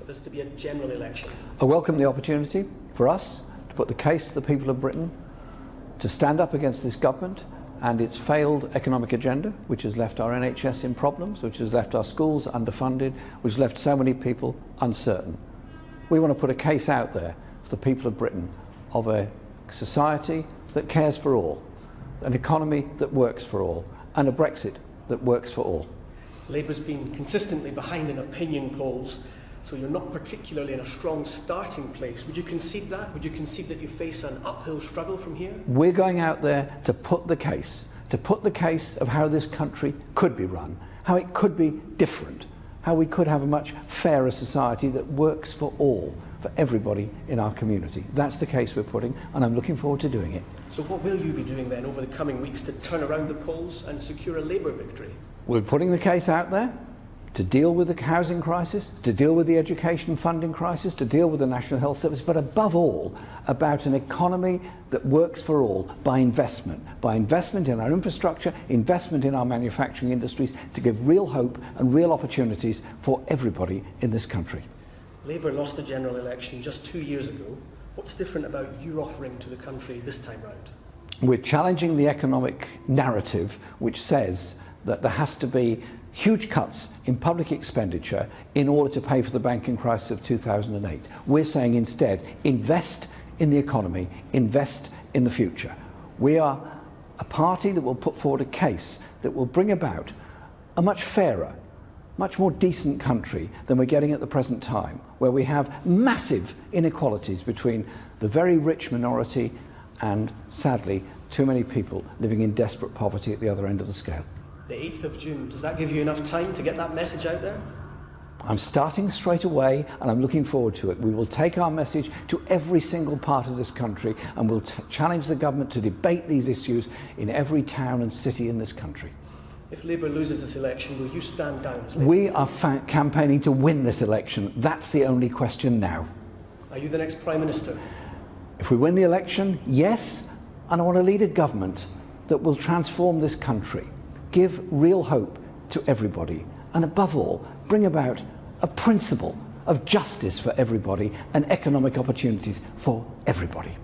there's to be a general election? I welcome the opportunity for us to put the case to the people of Britain to stand up against this government and its failed economic agenda, which has left our NHS in problems, which has left our schools underfunded, which has left so many people uncertain. We want to put a case out there for the people of Britain of a society that cares for all, an economy that works for all, and a Brexit that works for all. Labour's been consistently behind in opinion polls, so you're not particularly in a strong starting place. Would you concede that? Would you concede that you face an uphill struggle from here? We're going out there to put the case of how this country could be run, how it could be different, how we could have a much fairer society that works for all, for everybody in our community. That's the case we're putting, and I'm looking forward to doing it. So what will you be doing then over the coming weeks to turn around the polls and secure a Labour victory? We're putting the case out there to deal with the housing crisis, to deal with the education funding crisis, to deal with the National Health Service, but above all, about an economy that works for all by investment in our infrastructure, investment in our manufacturing industries, to give real hope and real opportunities for everybody in this country. Labour lost the general election just 2 years ago. What's different about your offering to the country this time round? We're challenging the economic narrative which says that there has to be huge cuts in public expenditure in order to pay for the banking crisis of 2008. We're saying instead, invest in the economy, invest in the future. We are a party that will put forward a case that will bring about a much fairer, much more decent country than we're getting at the present time, where we have massive inequalities between the very rich minority and, sadly, too many people living in desperate poverty at the other end of the scale. The 8th of June, does that give you enough time to get that message out there? I'm starting straight away, and I'm looking forward to it. We will take our message to every single part of this country, and we'll challenge the government to debate these issues in every town and city in this country. If Labour loses this election, will you stand down as Labour? We are campaigning to win this election. That's the only question now. Are you the next Prime Minister? If we win the election, yes, and I want to lead a government that will transform this country, give real hope to everybody, and above all, bring about a principle of justice for everybody and economic opportunities for everybody.